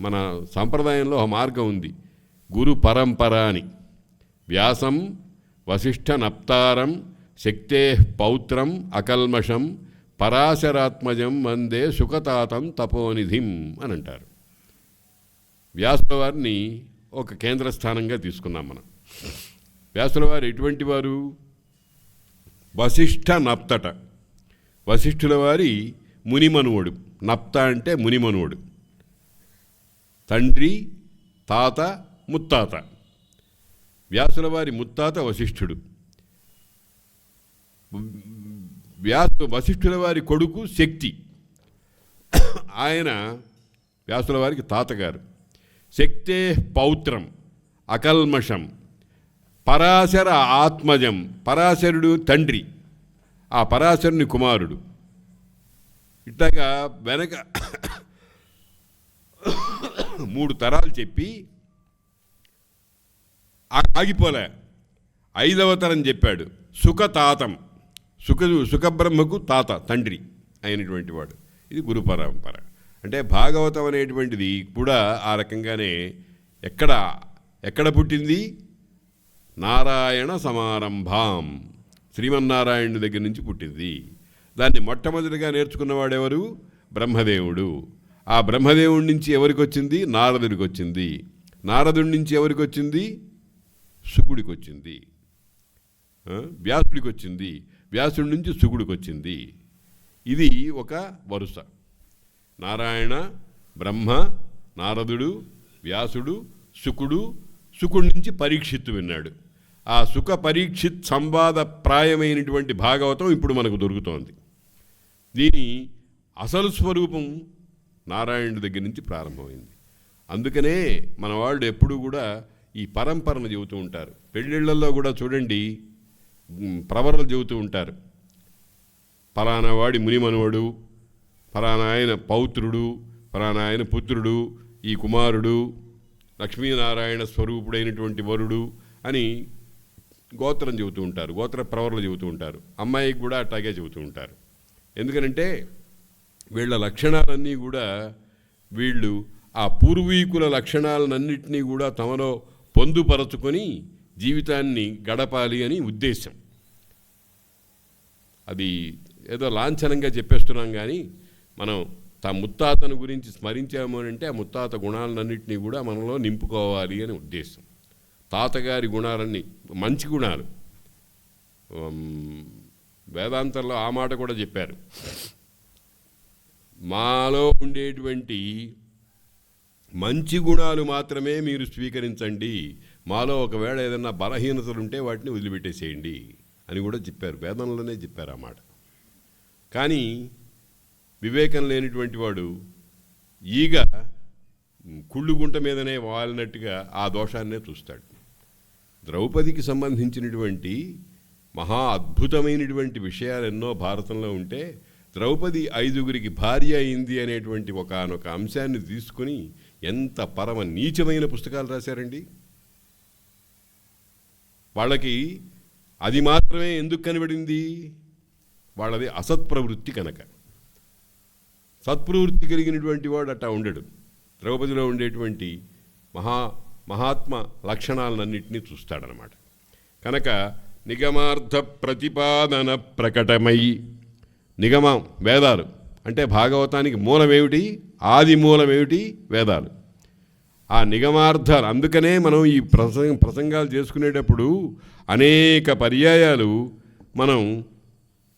మన సాంప్రదాయంలో ఒక మార్గం ఉంది, గురు పరంపర అని. వ్యాసం వశిష్ఠ నప్తారం శక్తే పౌత్రం అకల్మషం పరాశరాత్మజం వందే సుఖతాతం తపోనిధిం అని అంటారు. వ్యాసుల వారిని ఒక కేంద్ర స్థానంగా తీసుకున్నాం మనం. వ్యాసుల వారు ఎటువంటి వారు? వశిష్ఠ నప్తట, వశిష్ఠుల వారి మునిమనువుడు. నప్త అంటే మునిమనువుడు, తండ్రి, తాత, ముత్తాత. వ్యాసుల వారి ముత్తాత వశిష్ఠుడు. వశిష్ఠుల వారి కొడుకు శక్తి, ఆయన వ్యాసుల వారికి తాతగారు. శక్తే పౌత్రం అకల్మషం పరాశర ఆత్మజం, పరాశరుడు తండ్రి, ఆ పరాశరుని కుమారుడు. ఇట్లాగా వెనక 3 తరాలు చెప్పి ఆగిపోలే. 5వ తరం చెప్పాడు, సుఖతాతం. సుఖబ్రహ్మకు తాత, తండ్రి అయినటువంటి వాడు. ఇది గురు పరంపర. అంటే భాగవతం అనేటువంటిది కూడా ఆ రకంగానే ఎక్కడ పుట్టింది? నారాయణ సమారంభాం, శ్రీమన్నారాయణుడి దగ్గర నుంచి పుట్టింది. దాన్ని మొట్టమొదటిగా నేర్చుకున్నవాడెవరు? బ్రహ్మదేవుడు. ఆ బ్రహ్మదేవుడి నుంచి ఎవరికి వచ్చింది? నారదుడికి వచ్చింది. నారదుడి నుంచి ఎవరికి వచ్చింది? శుకుడికి వచ్చింది. వ్యాసుడికి వచ్చింది. వ్యాసుడి నుంచి శుకుడికి వచ్చింది. ఇది ఒక వరుస. నారాయణ, బ్రహ్మ, నారదుడు, వ్యాసుడు, శుకుడు. శుకుడి నుంచి పరీక్షిత్తు విన్నాడు. ఆ సుఖ పరీక్షిత్ సంవాద ప్రాయమైనటువంటి భాగవతం ఇప్పుడు మనకు దొరుకుతోంది. దీని అసలు స్వరూపం నారాయణుడి దగ్గర నుంచి ప్రారంభమైంది. అందుకనే మన వాళ్ళు ఎప్పుడూ కూడా ఈ పరంపరను చెబుతూ ఉంటారు. పెళ్ళిళ్ళల్లో కూడా చూడండి, ప్రవరలు చెబుతూ ఉంటారు. ఫలానా వాడి మునిమనువడు, ఫలానా ఆయన పౌత్రుడు, ఫలానా ఆయన పుత్రుడు, ఈ కుమారుడు లక్ష్మీనారాయణ స్వరూపుడైనటువంటి వరుడు అని గోత్రం చెబుతూ ఉంటారు. గోత్ర ప్రవరలు చెబుతూ ఉంటారు. అమ్మాయికి కూడా అట్లాగే చెబుతూ ఉంటారు. ఎందుకనంటే వీళ్ళ లక్షణాలన్నీ కూడా వీళ్ళు ఆ పూర్వీకుల లక్షణాలన్నింటినీ కూడా తమలో పొందుపరచుకొని జీవితాన్ని గడపాలి అని ఉద్దేశం. అది ఏదో లాంఛనంగా చెప్పేస్తున్నాం, కానీ మనం ముత్తాతను గురించి స్మరించాము అంటే ఆ ముత్తాత గుణాలన్నింటినీ కూడా మనలో నింపుకోవాలి అని ఉద్దేశం. తాతగారి గుణాలన్నీ మంచి గుణాలు. వేదాంతంలో ఆ మాట కూడా చెప్పారు. మాలో ఉండేటువంటి మంచి గుణాలు మాత్రమే మీరు స్వీకరించండి, మాలో ఒకవేళ ఏదన్నా బలహీనతలు ఉంటే వాటిని వదిలిపెట్టేసేయండి అని కూడా చెప్పారు. వేదంలోనే చెప్పారు ఆ మాట. కానీ వివేకం లేనిటువంటి వాడు ఈగ కుళ్ళు గుంట మీదనే వాలినట్టుగా ఆ దోషాన్నే చూస్తాడు. ద్రౌపదికి సంబంధించినటువంటి మహా అద్భుతమైనటువంటి విషయాలు ఎన్నో భారతంలో ఉంటే, ద్రౌపది 5గురికి భార్య అయింది అనేటువంటి ఒకానొక అంశాన్ని తీసుకుని ఎంత పరమ నీచమైన పుస్తకాలు రాశారండి. వాళ్ళకి అది మాత్రమే ఎందుకు కనబడింది? వాళ్ళది అసత్ప్రవృత్తి కనుక. సత్ప్రవృత్తి కలిగినటువంటి వాడు అట్టా ఉండడు. ద్రౌపదిలో ఉండేటువంటి మహాత్మ లక్షణాలన్నింటినీ చూస్తాడనమాట. కనుక నిగమార్థ ప్రతిపాదన ప్రకటమై, నిగమం వేదాలు అంటే భాగవతానికి మూలమేమిటి? ఆది మూలమేమిటి? వేదాలు. ఆ నిగమార్థాలు. అందుకనే మనం ఈ ప్రసంగాలు చేసుకునేటప్పుడు అనేక పర్యాయాలు మనం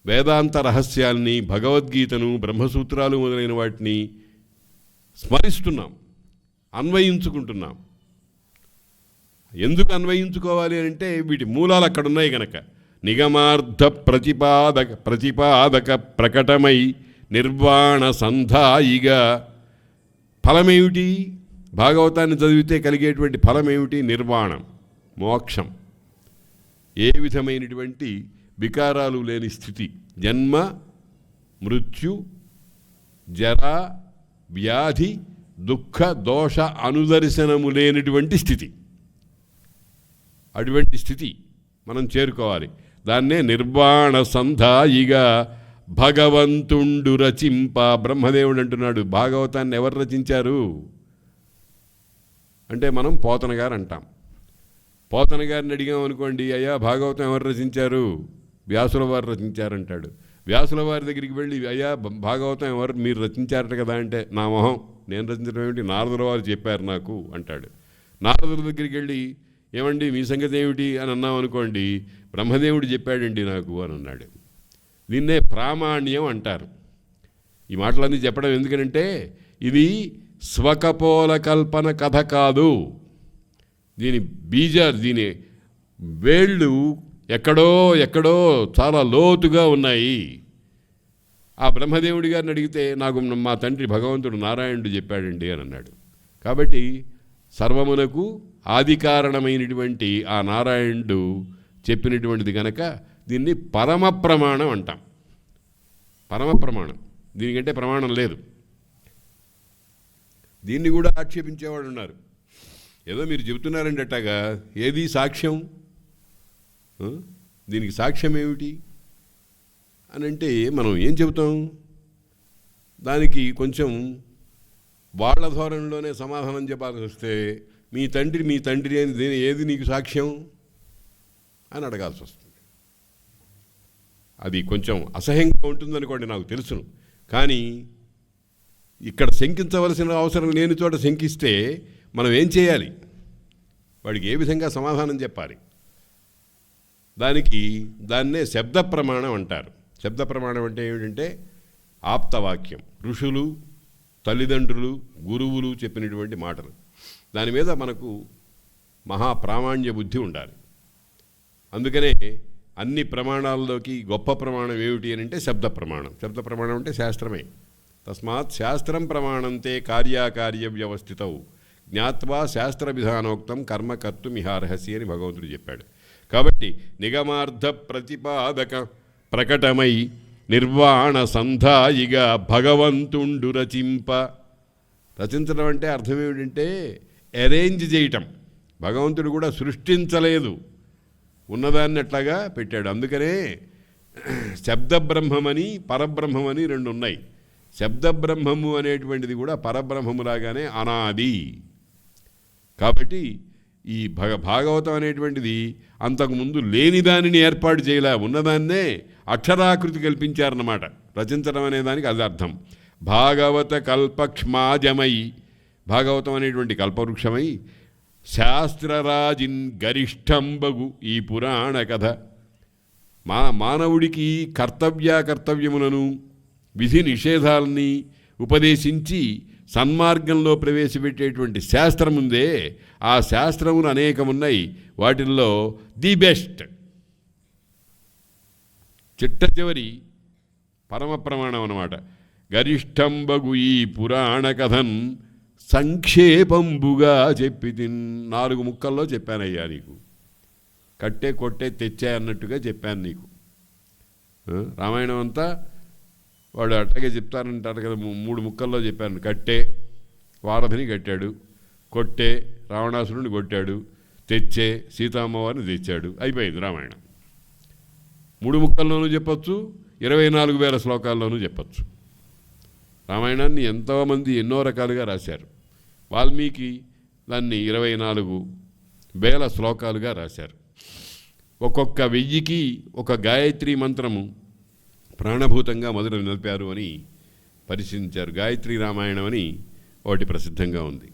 వేదాంత రహస్యాల్ని, భగవద్గీతను, బ్రహ్మసూత్రాలు మొదలైన వాటిని స్మరిస్తున్నాం, అన్వయించుకుంటున్నాం. ఎందుకు అన్వయించుకోవాలి అంటే వీటి మూలాలు అక్కడ ఉన్నాయి కనుక. నిగమార్థ ప్రతిపాదక ప్రకటమై నిర్వాణ సంధాయిగా. ఫలమేమిటి? భాగవతాన్ని చదివితే కలిగేటువంటి ఫలమేమిటి? నిర్వాణం, మోక్షం. ఏ విధమైనటువంటి వికారాలు లేని స్థితి. జన్మ, మృత్యు, జర, వ్యాధి, దుఃఖ, దోష అనుదర్శనము లేనటువంటి స్థితి. అటువంటి స్థితి మనం చేరుకోవాలి. దాన్నే నిర్వాణ సంధాయిగా భగవంతుండు రచింప. బ్రహ్మదేవుడు అంటున్నాడు, భాగవతాన్ని ఎవరు రచించారు? అంటే మనం పోతన గారు అంటాం. పోతన గారిని అడిగామనుకోండి, అయ్యా భాగవతం ఎవరు రచించారు? వ్యాసుల వారు రచించారంటాడు. వ్యాసుల వారి దగ్గరికి వెళ్ళి, అయ్యా భాగవతం ఎవరు మీరు రచించారట కదా అంటే, నా మొహం, నేను రచించడం ఏమిటి, నారదుల వారు చెప్పారు నాకు అంటాడు. నారదుల దగ్గరికి వెళ్ళి, ఏమండి మీ సంగతి ఏమిటి అని అన్నాం అనుకోండి, బ్రహ్మదేవుడు చెప్పాడండి నాకు అని అన్నాడు. దీన్నే ప్రామాణ్యం అంటారు. ఈ మాటలన్నీ చెప్పడం ఎందుకనంటే, ఇది స్వకపోల కల్పన కథ కాదు. దీని దీని వేళ్ళు ఎక్కడో ఎక్కడో చాలా లోతుగా ఉన్నాయి. ఆ బ్రహ్మదేవుడి గారిని అడిగితే, నాకు మా తండ్రి భగవంతుడు నారాయణుడు చెప్పాడండి అని అన్నాడు. కాబట్టి సర్వమునకు ఆది కారణమైనటువంటి ఆ నారాయణుడు చెప్పినటువంటిది కనుక దీన్ని పరమ ప్రమాణం అంటాం. పరమ ప్రమాణం, దీనికంటే ప్రమాణం లేదు. దీన్ని కూడా ఆక్షేపించేవాడు ఉన్నారు. ఏదో మీరు చెబుతున్నారండి అట్టగా, ఏది సాక్ష్యం, దీనికి సాక్ష్యం ఏమిటి అని అంటే మనం ఏం చెబుతాం? దానికి కొంచెం వాళ్ళ ధోరణిలోనే సమాధానం చెప్పాల్సి వస్తే, మీ తండ్రి అని ఏది నీకు సాక్ష్యం అని అడగాల్సి వస్తుంది. అది కొంచెం అసహ్యంగా ఉంటుందనుకోండి, నాకు తెలుసును. కానీ ఇక్కడ శంకించవలసిన అవసరం లేని చోట శంకిస్తే మనం ఏం చేయాలి? వాడికి ఏ విధంగా సమాధానం చెప్పాలి? దాన్నే శబ్ద ప్రమాణం అంటారు. శబ్ద ప్రమాణం అంటే ఏమిటంటే ఆప్తవాక్యం, ఋషులు, తల్లిదండ్రులు, గురువులు చెప్పినటువంటి మాటలు. దాని మీద మనకు మహాప్రామాణ్య బుద్ధి ఉండాలి. అందుకనే అన్ని ప్రమాణాల్లోకి గొప్ప ప్రమాణం ఏమిటి అని అంటే శబ్ద ప్రమాణం. శబ్ద ప్రమాణం అంటే శాస్త్రమే. తస్మాత్ శాస్త్రం ప్రమాణంతే కార్యాకార్య వ్యవస్థితౌ జ్ఞాత్వా శాస్త్ర విధానోక్తం కర్మ కర్తుమిహార్హసి అని భగవంతుడు చెప్పాడు. కాబట్టి నిగమార్థ ప్రతిపాదక ప్రకటమై నిర్వాణ సంధాయిగా భగవంతుండు రచించడం అంటే అర్థం ఏమిటంటే అరేంజ్ చేయటం. భగవంతుడు కూడా సృష్టించలేదు, ఉన్నదాన్ని అట్లాగా పెట్టాడు. అందుకనే శబ్దబ్రహ్మమని పరబ్రహ్మమని రెండు ఉన్నాయి. శబ్దబ్రహ్మము అనేటువంటిది కూడా పరబ్రహ్మములాగానే అనాది. కాబట్టి ఈ భాగవతం అనేటువంటిది అంతకుముందు లేని దానిని ఏర్పాటు చేయలే, ఉన్నదాన్నే అక్షరాకృతి కల్పించారన్నమాట. రచించడం అనేదానికి అది అర్థం. భాగవత కల్పక్ష్మాజమై, భాగవతం అనేటువంటి కల్పవృక్షమై శాస్త్రరాజిన్ గరిష్టంబగు ఈ పురాణ కథ మానవుడికి కర్తవ్యములను విధి నిషేధాలని ఉపదేశించి సన్మార్గంలో ప్రవేశపెట్టేటువంటి శాస్త్రం ఉందే, ఆ శాస్త్రములు అనేకమున్నాయి. వాటిల్లో ది బెస్ట్ చిట్ట చివరి పరమ ప్రమాణం అన్నమాట. గరిష్టంబగు ఈ పురాణ కథన్ సంక్షేపంబుగా చెప్పి 4 ముక్కల్లో చెప్పానయ్యా నీకు. కట్టే కొట్టే తెచ్చా అన్నట్టుగా చెప్పాను నీకు. రామాయణం అంతా వాడు అట్టగే చెప్తారంటారు కదా, 3 ముక్కల్లో చెప్పాను. కట్టే వారధిని కట్టాడు, కొట్టే రావణాసురుడిని కొట్టాడు, తెచ్చే సీతామ్మవారిని తెచ్చాడు. అయిపోయింది రామాయణం. 3 ముక్కల్లోనూ చెప్పచ్చు, 24,000 శ్లోకాల్లోనూ చెప్పచ్చు. రామాయణాన్ని ఎంతోమంది ఎన్నో రకాలుగా రాశారు. వాల్మీకి దాన్ని 24,000 శ్లోకాలుగా రాశారు. ఒక్కొక్క 1000కి ఒక గాయత్రి మంత్రము ప్రాణభూతంగా మొదలు నిలిపారు అని పరిశీలించారు. గాయత్రి రామాయణం అని ఒకటి ప్రసిద్ధంగా ఉంది.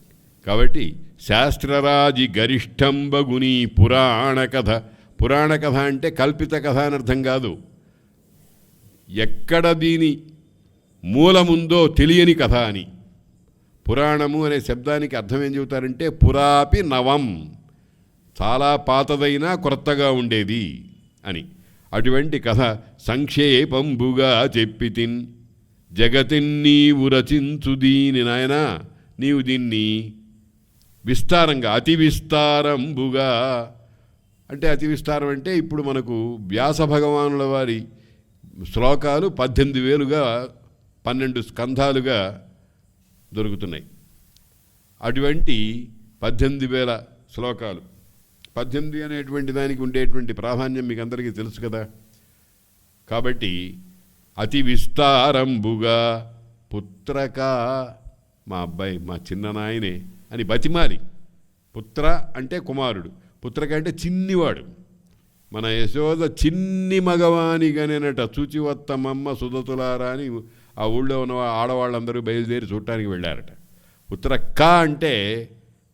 కాబట్టి శాస్త్రరాజి గరిష్టంబగుని పురాణ కథ. పురాణ కథ అంటే కల్పిత కథ అని అర్థం కాదు. ఎక్కడ దీని మూలముందో తెలియని కథ అని. పురాణము అనే శబ్దానికి అర్థం ఏం చెబుతారంటే పురాపి నవం, చాలా పాతదైనా కొత్తగా ఉండేది అని. అటువంటి కథ సంక్షేపంబుగా చెప్పితిన్ జగతిన్ నీవు రచించు దీని నాయనా, నీవు దీన్ని విస్తారంగా అతి విస్తారంబుగా, అంటే అతి విస్తారం అంటే ఇప్పుడు మనకు వ్యాస భగవానుల వారి శ్లోకాలు 18,000గా 12 స్కంధాలుగా దొరుకుతున్నాయి. అటువంటి 18,000 శ్లోకాలు. 18 అనేటువంటి దానికి ఉండేటువంటి ప్రాధాన్యం మీకు అందరికీ తెలుసు కదా. కాబట్టి అతి విస్తారంబుగా పుత్రక, మా అబ్బాయి మా చిన్న నాయనే అని బతిమాలి పుత్ర అంటే కుమారుడు, పుత్రక అంటే చిన్నివాడు. మన యశోద చిన్ని మగవానిగానేనట చూచివత్తమమ్మ సుధతులారా అని ఆ ఊళ్ళో ఉన్న ఆడవాళ్ళందరూ బయలుదేరి చూడటానికి వెళ్ళారట. పుత్రక్క అంటే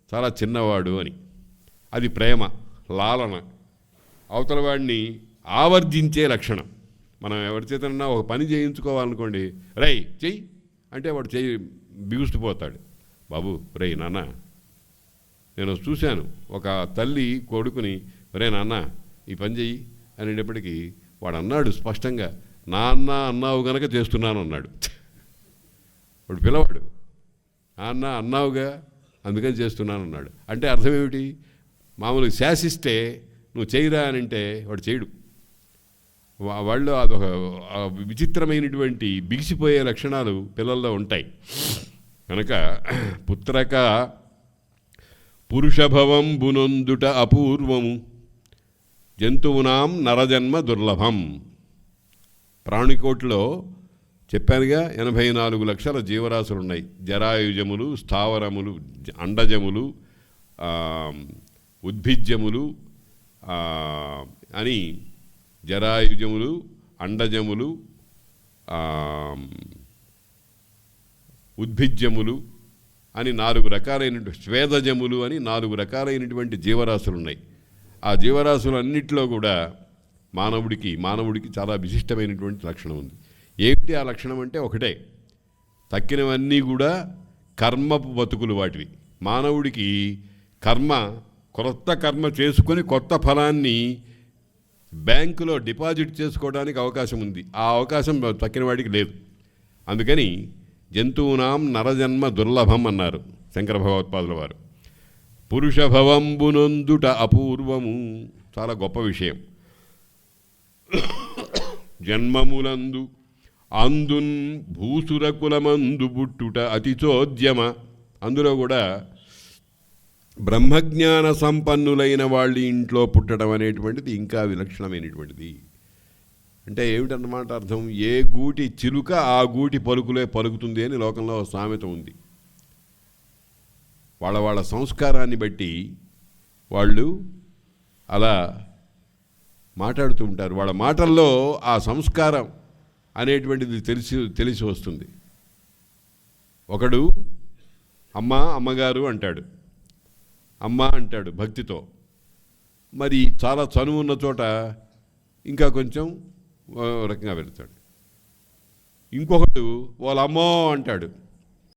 చాలా చిన్నవాడు అని. అది ప్రేమ, లాలన, అవతల వాడిని ఆవర్జించే లక్షణం. మనం ఎవరి చేతనన్నా ఒక పని చేయించుకోవాలనుకోండి, రై చెయ్యి అంటే వాడు చెయ్యి బిగుస్తుపోతాడు. బాబు రే నాన్న, నేను చూశాను ఒక తల్లి కొడుకుని, రే నాన్న ఈ పని చెయ్యి అనేటప్పటికీ వాడు అన్నాడు స్పష్టంగా, నాన్న అన్నావు గనక చేస్తున్నాను అన్నాడు. వాడు పిల్లవాడు, నాన్న అన్నావుగా అందుకని చేస్తున్నాను అన్నాడు. అంటే అర్థం ఏమిటి? మామూలుగా శాసిస్తే నువ్వు చేయరా అని అంటే వాడు చేయడు. వాళ్ళు అదొక విచిత్రమైనటువంటి బిగిసిపోయే లక్షణాలు పిల్లల్లో ఉంటాయి. కనుక పుత్రక పురుషభవం బునొందుట అపూర్వము, జంతువునాం నరజన్మ దుర్లభం. ప్రాణికోటిలో చెప్పానుగా 84 లక్షల జీవరాశులు ఉన్నాయి. జరాయుజములు, స్థావరములు, అండజములు, ఉద్భిజ్యములు అని, జరాయుజములు, అండజములు, ఉద్భిజ్యములు అని 4 రకాలైనటువంటి, స్వేదజములు అని 4 రకాలైనటువంటి జీవరాశులు ఉన్నాయి. ఆ జీవరాశులన్నింటిలో కూడా మానవుడికి చాలా విశిష్టమైనటువంటి లక్షణం ఉంది. ఏమిటి ఆ లక్షణం అంటే ఒకటే, తక్కినవన్నీ కూడా కర్మపు బతుకులు వాటివి. మానవుడికి కొత్త కర్మ చేసుకొని కొత్త ఫలాన్ని బ్యాంకులో డిపాజిట్ చేసుకోవడానికి అవకాశం ఉంది. ఆ అవకాశం తక్కిన వాడికి లేదు. అందుకని జంతువునాం నరజన్మ దుర్లభం అన్నారు శంకర భగవత్పాదుల వారు. పురుషభవంబునొందుట అపూర్వము, చాలా గొప్ప విషయం. జన్మములందు అందున్ భూసురకులమందు పుట్టుట అతి చోద్యమ. అందులో కూడా బ్రహ్మజ్ఞాన సంపన్నులైన వాళ్ళ ఇంట్లో పుట్టడం అనేటువంటిది ఇంకా విలక్షణమైనటువంటిది. అంటే ఏమిటన్నమాట అర్థం? ఏ గూటి చిలుక ఆ గూటి పలుకులే పలుకుతుంది అని లోకంలో సామెత ఉంది. వాళ్ళ సంస్కారాన్ని బట్టి వాళ్ళు అలా మాట్లాడుతూ ఉంటారు. వాళ్ళ మాటల్లో ఆ సంస్కారం అనేటువంటిది తెలిసి వస్తుంది. ఒకడు అమ్మగారు అంటాడు, అమ్మ అంటాడు భక్తితో. మరి చాలా చనువు ఉన్న చోట ఇంకా కొంచెం రకంగా వెళ్తాడు. ఇంకొకడు వాళ్ళ అమ్మో అంటాడు.